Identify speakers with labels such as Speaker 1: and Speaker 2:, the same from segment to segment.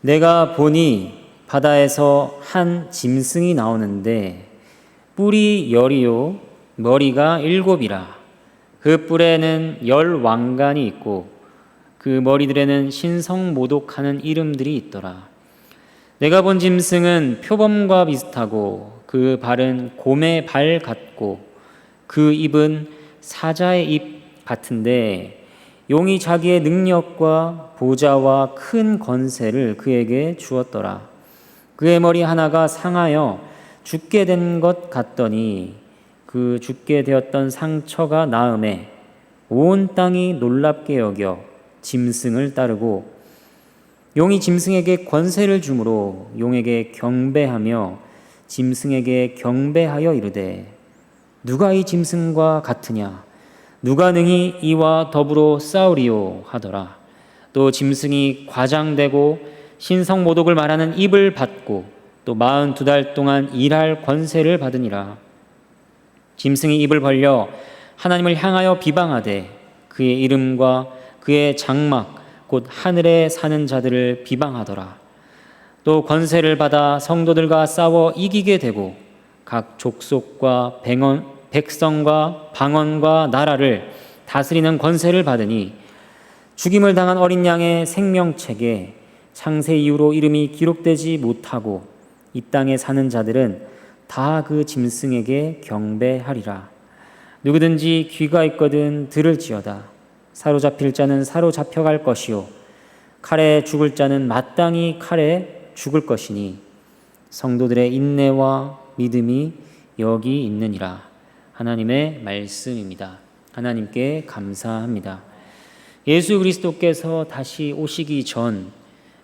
Speaker 1: 내가 보니 바다에서 한 짐승이 나오는데 뿔이 10이요 머리가 7이라. 그 뿔에는 10왕관이 있고 그 머리들에는 신성모독하는 이름들이 있더라. 내가 본 짐승은 표범과 비슷하고 그 발은 곰의 발 같고 그 입은 사자의 입 같은데 용이 자기의 능력과 보좌와 큰 권세를 그에게 주었더라. 그의 머리 하나가 상하여 죽게 된 것 같더니 그 죽게 되었던 상처가 나음에 온 땅이 놀랍게 여겨 짐승을 따르고 용이 짐승에게 권세를 주므로 용에게 경배하며 짐승에게 경배하여 이르되 누가 이 짐승과 같으냐 누가 능히 이와 더불어 싸우리요 하더라. 또 짐승이 과장되고 신성모독을 말하는 입을 받고 또 42달 동안 일할 권세를 받으니라. 짐승이 입을 벌려 하나님을 향하여 비방하되 그의 이름과 그의 장막 곧 하늘에 사는 자들을 비방하더라. 또 권세를 받아 성도들과 싸워 이기게 되고 각 족속과 백성과 방언과 나라를 다스리는 권세를 받으니 죽임을 당한 어린 양의 생명책에 창세 이후로 이름이 기록되지 못하고 이 땅에 사는 자들은 다 그 짐승에게 경배하리라. 누구든지 귀가 있거든 들을지어다. 사로잡힐 자는 사로잡혀갈 것이요 칼에 죽을 자는 마땅히 칼에 죽을 것이니 성도들의 인내와 믿음이 여기 있느니라. 하나님의 말씀입니다. 하나님께 감사합니다. 예수 그리스도께서 다시 오시기 전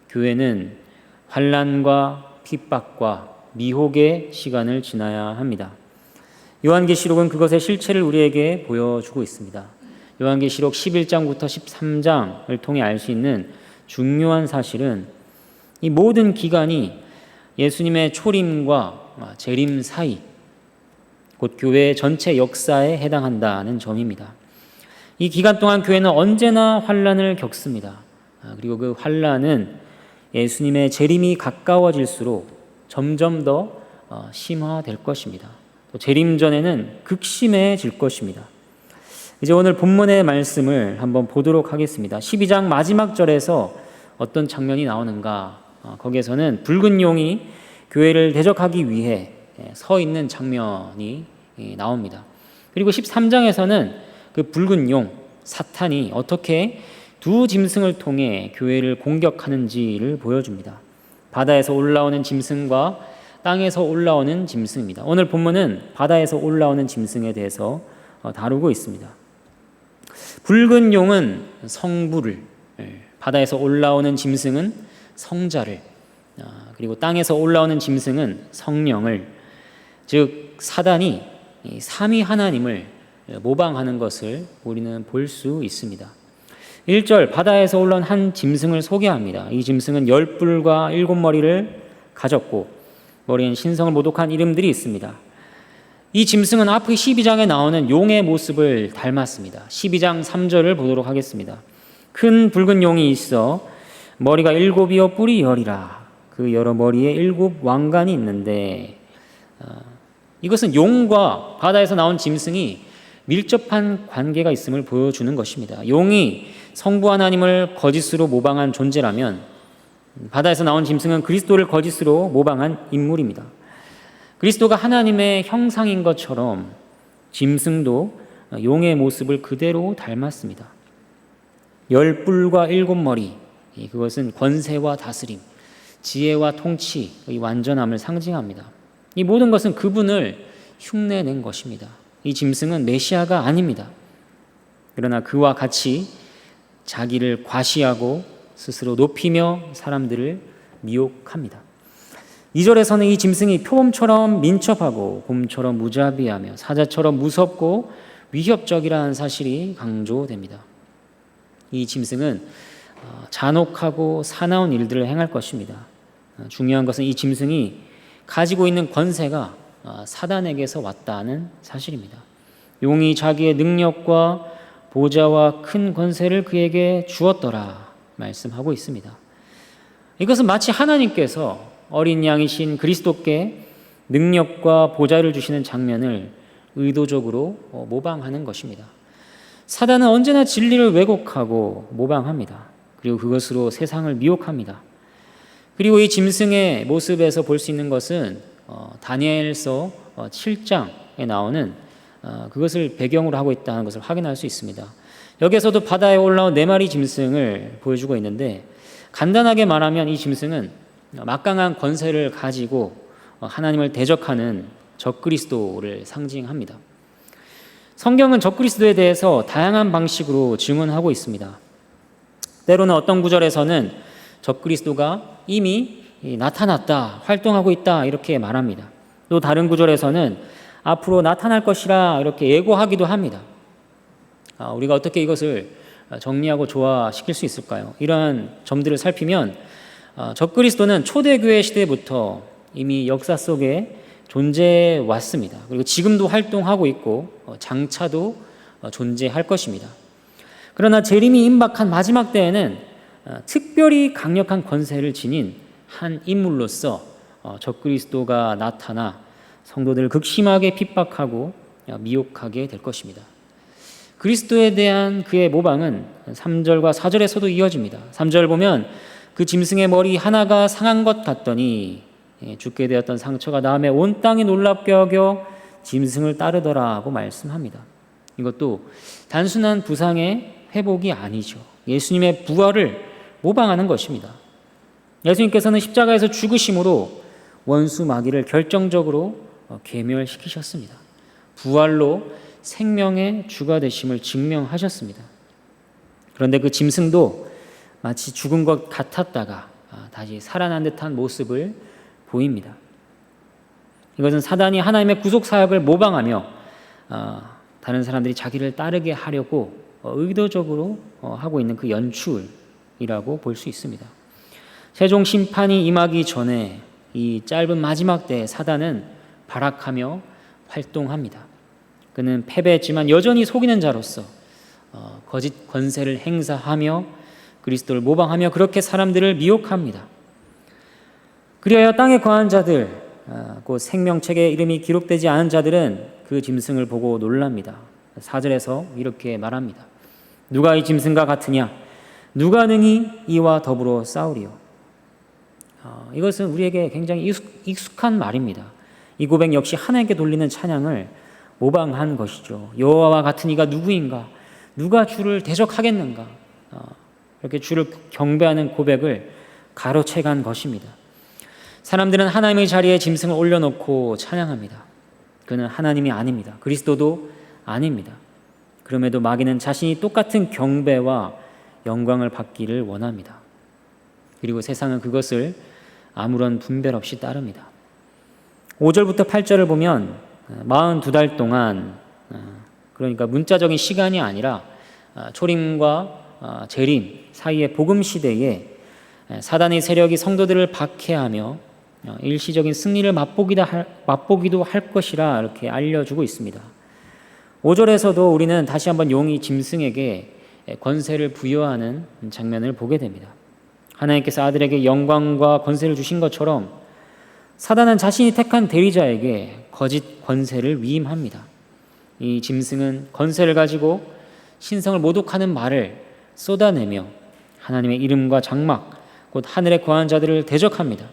Speaker 1: 교회는 환난과 핍박과 미혹의 시간을 지나야 합니다. 요한계시록은 그것의 실체를 우리에게 보여주고 있습니다. 요한계시록 11장부터 13장을 통해 알 수 있는 중요한 사실은 이 모든 기간이 예수님의 초림과 재림 사이, 곧 교회의 전체 역사에 해당한다는 점입니다. 이 기간 동안 교회는 언제나 환난을 겪습니다. 그리고 그 환난은 예수님의 재림이 가까워질수록 점점 더 심화될 것입니다. 또 재림 전에는 극심해질 것입니다. 이제 오늘 본문의 말씀을 한번 보도록 하겠습니다. 12장 마지막 절에서 어떤 장면이 나오는가? 거기에서는 붉은 용이 교회를 대적하기 위해 서 있는 장면이 나옵니다. 그리고 13장에서는 그 붉은 용, 사탄이 어떻게 두 짐승을 통해 교회를 공격하는지를 보여줍니다. 바다에서 올라오는 짐승과 땅에서 올라오는 짐승입니다. 오늘 본문은 바다에서 올라오는 짐승에 대해서 다루고 있습니다. 붉은 용은 성부를, 바다에서 올라오는 짐승은 성자를, 그리고 땅에서 올라오는 짐승은 성령을, 즉 사단이 삼위 하나님을 모방하는 것을 우리는 볼 수 있습니다. 1절 바다에서 올라온 한 짐승을 소개합니다. 이 짐승은 10뿔과 7머리를 가졌고 머리엔 신성을 모독한 이름들이 있습니다. 이 짐승은 앞의 12장에 나오는 용의 모습을 닮았습니다. 12장 3절을 보도록 하겠습니다. 큰 붉은 용이 있어 머리가 7이요 뿔이 10이라. 그 여러 머리에 7 왕관이 있는데, 이것은 용과 바다에서 나온 짐승이 밀접한 관계가 있음을 보여주는 것입니다. 용이 성부 하나님을 거짓으로 모방한 존재라면 바다에서 나온 짐승은 그리스도를 거짓으로 모방한 인물입니다. 그리스도가 하나님의 형상인 것처럼 짐승도 용의 모습을 그대로 닮았습니다. 10뿔과 7머리, 그것은 권세와 다스림, 지혜와 통치의 완전함을 상징합니다. 이 모든 것은 그분을 흉내낸 것입니다. 이 짐승은 메시아가 아닙니다. 그러나 그와 같이 자기를 과시하고 스스로 높이며 사람들을 미혹합니다. 2절에서는 이 짐승이 표범처럼 민첩하고 곰처럼 무자비하며 사자처럼 무섭고 위협적이라는 사실이 강조됩니다. 이 짐승은 잔혹하고 사나운 일들을 행할 것입니다. 중요한 것은 이 짐승이 가지고 있는 권세가 사단에게서 왔다는 사실입니다. 용이 자기의 능력과 보좌와 큰 권세를 그에게 주었더라 말씀하고 있습니다. 이것은 마치 하나님께서 어린 양이신 그리스도께 능력과 보좌를 주시는 장면을 의도적으로 모방하는 것입니다. 사단은 언제나 진리를 왜곡하고 모방합니다. 그리고 그것으로 세상을 미혹합니다. 그리고 이 짐승의 모습에서 볼 수 있는 것은 다니엘서 7장에 나오는 그것을 배경으로 하고 있다는 것을 확인할 수 있습니다. 여기에서도 바다에 올라온 4마리 짐승을 보여주고 있는데, 간단하게 말하면 이 짐승은 막강한 권세를 가지고 하나님을 대적하는 적그리스도를 상징합니다. 성경은 적그리스도에 대해서 다양한 방식으로 증언하고 있습니다. 때로는 어떤 구절에서는 적그리스도가 이미 나타났다, 활동하고 있다 이렇게 말합니다. 또 다른 구절에서는 앞으로 나타날 것이라 이렇게 예고하기도 합니다. 우리가 어떻게 이것을 정리하고 조화시킬 수 있을까요? 이러한 점들을 살피면 적그리스도는 초대교회 시대부터 이미 역사 속에 존재해 왔습니다. 그리고 지금도 활동하고 있고 장차도 존재할 것입니다. 그러나 재림이 임박한 마지막 때에는 특별히 강력한 권세를 지닌 한 인물로서 적그리스도가 나타나 성도들을 극심하게 핍박하고 미혹하게 될 것입니다. 그리스도에 대한 그의 모방은 3절과 4절에서도 이어집니다. 3절 보면 그 짐승의 머리 하나가 상한 것 같더니 죽게 되었던 상처가 나음에 온 땅이 놀랍게 여겨 짐승을 따르더라고 말씀합니다. 이것도 단순한 부상의 회복이 아니죠. 예수님의 부활을 모방하는 것입니다. 예수님께서는 십자가에서 죽으심으로 원수 마귀를 결정적으로 괴멸시키셨습니다. 부활로 생명의 주가 되심을 증명하셨습니다. 그런데 그 짐승도 마치 죽은 것 같았다가 다시 살아난 듯한 모습을 보입니다. 이것은 사단이 하나님의 구속 사역을 모방하며 다른 사람들이 자기를 따르게 하려고 의도적으로 하고 있는 그 연출이라고 볼 수 있습니다. 최종 심판이 임하기 전에 이 짧은 마지막 때에 사단은 발악하며 활동합니다. 그는 패배했지만 여전히 속이는 자로서 거짓 권세를 행사하며 그리스도를 모방하며 그렇게 사람들을 미혹합니다. 그리하여 땅에 거한 자들, 곧 생명책에 이름이 기록되지 않은 자들은 그 짐승을 보고 놀랍니다. 4절에서 이렇게 말합니다. 누가 이 짐승과 같으냐? 누가 능히 이와 더불어 싸우리요? 이것은 우리에게 굉장히 익숙한 말입니다. 이 고백 역시 하나님께 돌리는 찬양을 모방한 것이죠. 여호와와 같은 이가 누구인가? 누가 주를 대적하겠는가? 이렇게 주를 경배하는 고백을 가로채간 것입니다. 사람들은 하나님의 자리에 짐승을 올려놓고 찬양합니다. 그는 하나님이 아닙니다. 그리스도도 아닙니다. 그럼에도 마귀는 자신이 똑같은 경배와 영광을 받기를 원합니다. 그리고 세상은 그것을 아무런 분별 없이 따릅니다. 5절부터 8절을 보면 42달 동안, 그러니까 문자적인 시간이 아니라 초림과 재림 사이의 복음 시대에 사단의 세력이 성도들을 박해하며 일시적인 승리를 맛보기도 할 것이라 이렇게 알려주고 있습니다. 5절에서도 우리는 다시 한번 용이 짐승에게 권세를 부여하는 장면을 보게 됩니다. 하나님께서 아들에게 영광과 권세를 주신 것처럼 사단은 자신이 택한 대리자에게 거짓 권세를 위임합니다. 이 짐승은 권세를 가지고 신성을 모독하는 말을 쏟아내며 하나님의 이름과 장막, 곧 하늘에 거한 자들을 대적합니다.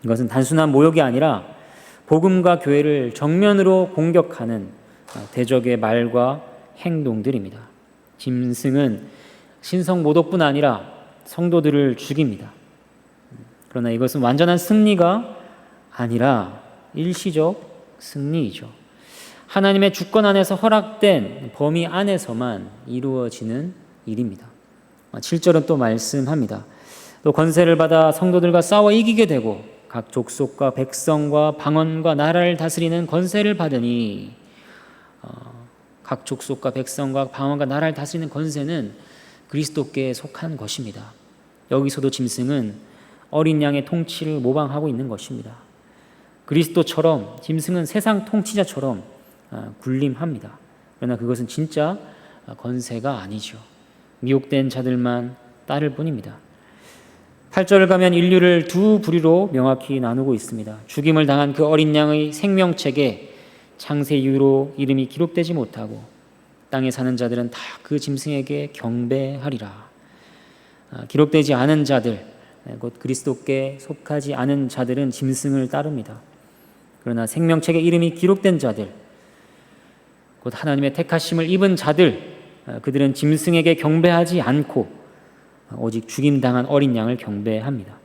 Speaker 1: 이것은 단순한 모욕이 아니라 복음과 교회를 정면으로 공격하는 대적의 말과 행동들입니다. 짐승은 신성 모독뿐 아니라 성도들을 죽입니다. 그러나 이것은 완전한 승리가 아니라 일시적 승리이죠. 하나님의 주권 안에서 허락된 범위 안에서만 이루어지는 일입니다. 7절은 또 말씀합니다. 또 권세를 받아 성도들과 싸워 이기게 되고 각 족속과 백성과 방언과 나라를 다스리는 권세를 받으니, 각 족속과 백성과 방언과 나라를 다스리는 권세는 그리스도께 속한 것입니다. 여기서도 짐승은 어린 양의 통치를 모방하고 있는 것입니다. 그리스도처럼 짐승은 세상 통치자처럼 군림합니다. 그러나 그것은 진짜 권세가 아니죠. 미혹된 자들만 따를 뿐입니다. 8절을 가면 인류를 두 부류로 명확히 나누고 있습니다. 죽임을 당한 그 어린 양의 생명책에 창세 이후로 이름이 기록되지 못하고 땅에 사는 자들은 다 그 짐승에게 경배하리라. 기록되지 않은 자들, 곧 그리스도께 속하지 않은 자들은 짐승을 따릅니다. 그러나 생명책에 이름이 기록된 자들, 곧 하나님의 택하심을 입은 자들, 그들은 짐승에게 경배하지 않고 오직 죽임당한 어린 양을 경배합니다.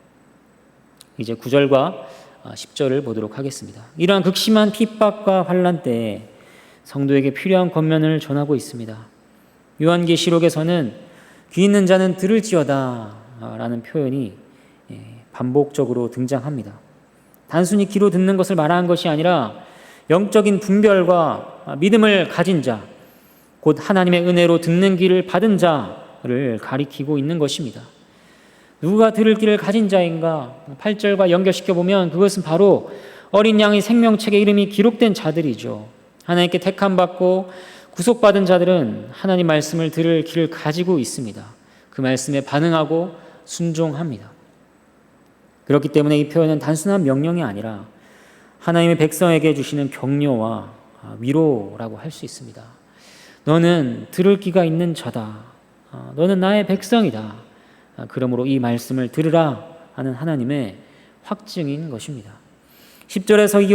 Speaker 1: 이제 9절과 10절을 보도록 하겠습니다. 이러한 극심한 핍박과 환난 때에 성도에게 필요한 권면을 전하고 있습니다. 요한계시록에서는 귀 있는 자는 들을지어다 라는 표현이 반복적으로 등장합니다. 단순히 귀로 듣는 것을 말하는 것이 아니라 영적인 분별과 믿음을 가진 자, 곧 하나님의 은혜로 듣는 귀를 받은 자를 가리키고 있는 것입니다. 누가 들을 귀를 가진 자인가? 8절과 연결시켜 보면 그것은 바로 어린 양의 생명책에 이름이 기록된 자들이죠. 하나님께 택함받고 구속받은 자들은 하나님 말씀을 들을 귀를 가지고 있습니다. 그 말씀에 반응하고 순종합니다. 그렇기 때문에 이 표현은 단순한 명령이 아니라 하나님의 백성에게 주시는 격려와 위로라고 할 수 있습니다. 너는 들을 귀가 있는 자다. 너는 나의 백성이다. 그러므로 이 말씀을 들으라 하는 하나님의 확증인 것입니다. 10절에서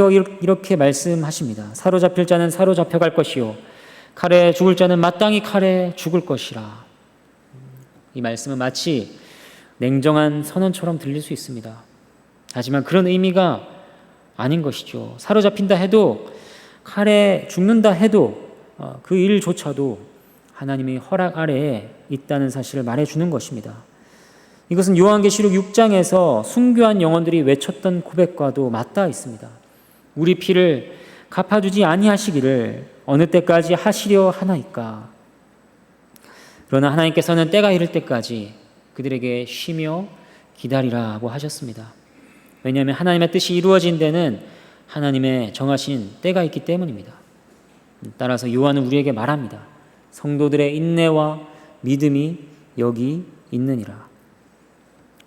Speaker 1: 이렇게 말씀하십니다. 사로잡힐 자는 사로잡혀갈 것이요 칼에 죽을 자는 마땅히 칼에 죽을 것이라. 이 말씀은 마치 냉정한 선언처럼 들릴 수 있습니다. 하지만 그런 의미가 아닌 것이죠. 사로잡힌다 해도, 칼에 죽는다 해도 그 일조차도 하나님의 허락 아래에 있다는 사실을 말해주는 것입니다. 이것은 요한계시록 6장에서 순교한 영혼들이 외쳤던 고백과도 맞닿아 있습니다. 우리 피를 갚아주지 아니하시기를 어느 때까지 하시려 하나이까. 그러나 하나님께서는 때가 이를 때까지 그들에게 쉬며 기다리라고 하셨습니다. 왜냐하면 하나님의 뜻이 이루어진 데는 하나님의 정하신 때가 있기 때문입니다. 따라서 요한은 우리에게 말합니다. 성도들의 인내와 믿음이 여기 있느니라.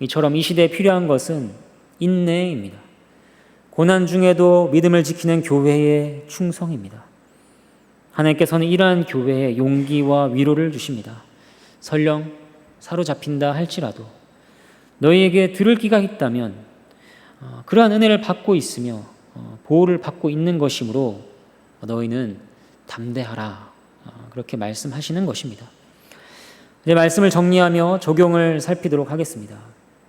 Speaker 1: 이처럼 이 시대에 필요한 것은 인내입니다. 고난 중에도 믿음을 지키는 교회의 충성입니다. 하나님께서는 이러한 교회에 용기와 위로를 주십니다. 설령 사로잡힌다 할지라도 너희에게 들을 귀가 있다면 그러한 은혜를 받고 있으며 보호를 받고 있는 것이므로 너희는 담대하라. 그렇게 말씀하시는 것입니다. 이제 말씀을 정리하며 적용을 살피도록 하겠습니다.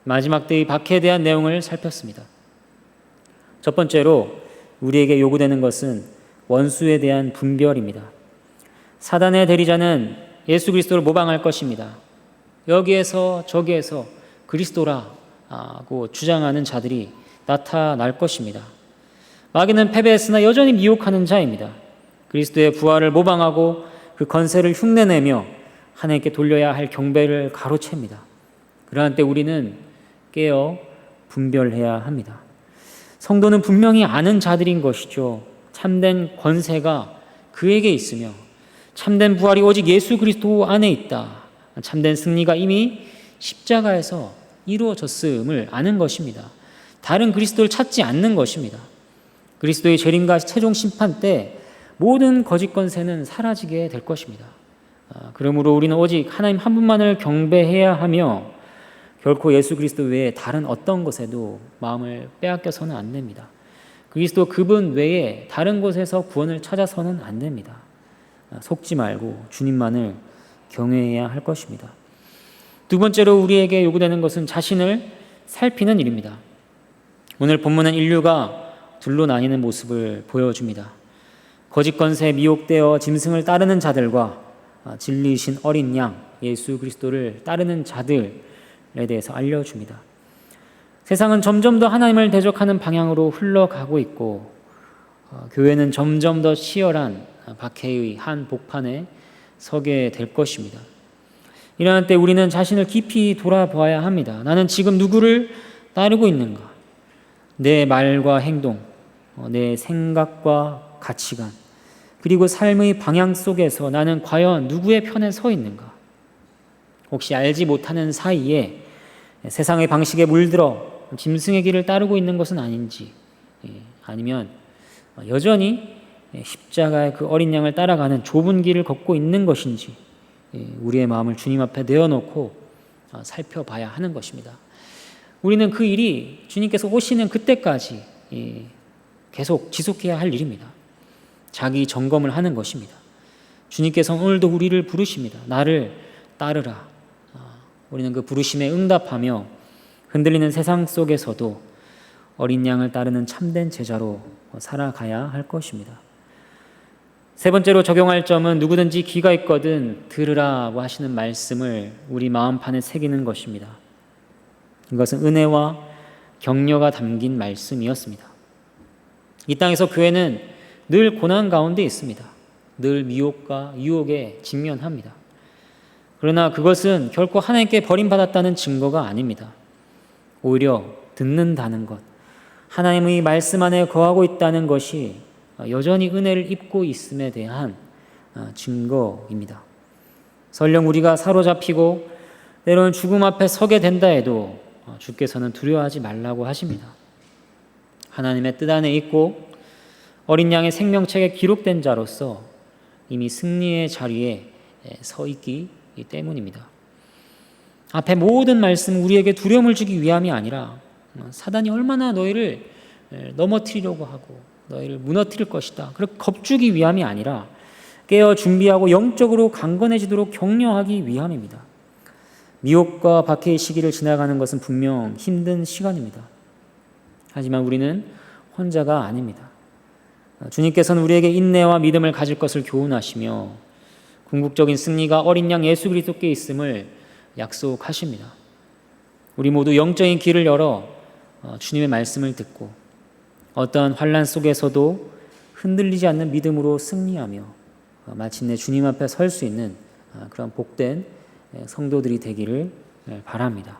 Speaker 1: 마지막 때의 박해에 대한 내용을 살폈습니다. 첫 번째로 우리에게 요구되는 것은 원수에 대한 분별입니다. 사단의 대리자는 예수 그리스도를 모방할 것입니다. 여기에서 저기에서 그리스도라고 주장하는 자들이 나타날 것입니다. 마귀는 패배했으나 여전히 미혹하는 자입니다. 그리스도의 부활을 모방하고 그 건세를 흉내내며 하나님께 돌려야 할 경배를 가로챕니다. 그러한 때 우리는 깨어 분별해야 합니다. 성도는 분명히 아는 자들인 것이죠. 참된 권세가 그에게 있으며 참된 부활이 오직 예수 그리스도 안에 있다. 참된 승리가 이미 십자가에서 이루어졌음을 아는 것입니다. 다른 그리스도를 찾지 않는 것입니다. 그리스도의 재림과 최종 심판 때 모든 거짓 권세는 사라지게 될 것입니다. 그러므로 우리는 오직 하나님 한 분만을 경배해야 하며 결코 예수 그리스도 외에 다른 어떤 것에도 마음을 빼앗겨서는 안 됩니다. 그리스도 그분 외에 다른 곳에서 구원을 찾아서는 안 됩니다. 속지 말고 주님만을 경외해야 할 것입니다. 두 번째로 우리에게 요구되는 것은 자신을 살피는 일입니다. 오늘 본문은 인류가 둘로 나뉘는 모습을 보여줍니다. 거짓 권세에 미혹되어 짐승을 따르는 자들과 진리이신 어린 양 예수 그리스도를 따르는 자들에 대해서 알려줍니다. 세상은 점점 더 하나님을 대적하는 방향으로 흘러가고 있고 교회는 점점 더 치열한 박해의 한 복판에 서게 될 것입니다. 이러한 때 우리는 자신을 깊이 돌아보아야 합니다. 나는 지금 누구를 따르고 있는가? 내 말과 행동, 내 생각과 가치관, 그리고 삶의 방향 속에서 나는 과연 누구의 편에 서 있는가? 혹시 알지 못하는 사이에 세상의 방식에 물들어 짐승의 길을 따르고 있는 것은 아닌지, 아니면 여전히 십자가의 그 어린 양을 따라가는 좁은 길을 걷고 있는 것인지 우리의 마음을 주님 앞에 내어놓고 살펴봐야 하는 것입니다. 우리는 그 일이 주님께서 오시는 그때까지 계속 지속해야 할 일입니다. 자기 점검을 하는 것입니다. 주님께서는 오늘도 우리를 부르십니다. 나를 따르라. 우리는 그 부르심에 응답하며 흔들리는 세상 속에서도 어린 양을 따르는 참된 제자로 살아가야 할 것입니다. 세 번째로 적용할 점은 누구든지 귀가 있거든 들으라고 하시는 말씀을 우리 마음판에 새기는 것입니다. 이것은 은혜와 격려가 담긴 말씀이었습니다. 이 땅에서 교회는 늘 고난 가운데 있습니다. 늘 미혹과 유혹에 직면합니다. 그러나 그것은 결코 하나님께 버림받았다는 증거가 아닙니다. 오히려 듣는다는 것, 하나님의 말씀 안에 거하고 있다는 것이 여전히 은혜를 입고 있음에 대한 증거입니다. 설령 우리가 사로잡히고 때로는 죽음 앞에 서게 된다 해도 주께서는 두려워하지 말라고 하십니다. 하나님의 뜻 안에 있고 어린 양의 생명책에 기록된 자로서 이미 승리의 자리에 서 있기 때문입니다. 앞에 모든 말씀은 우리에게 두려움을 주기 위함이 아니라 사단이 얼마나 너희를 넘어뜨리려고 하고 너희를 무너뜨릴 것이다, 그렇게 겁주기 위함이 아니라 깨어 준비하고 영적으로 강건해지도록 격려하기 위함입니다. 미혹과 박해의 시기를 지나가는 것은 분명 힘든 시간입니다. 하지만 우리는 혼자가 아닙니다. 주님께서는 우리에게 인내와 믿음을 가질 것을 교훈하시며 궁극적인 승리가 어린 양 예수 그리스도께 있음을 약속하십니다. 우리 모두 영적인 길을 열어 주님의 말씀을 듣고 어떠한 환난 속에서도 흔들리지 않는 믿음으로 승리하며 마침내 주님 앞에 설 수 있는 그런 복된 성도들이 되기를 바랍니다.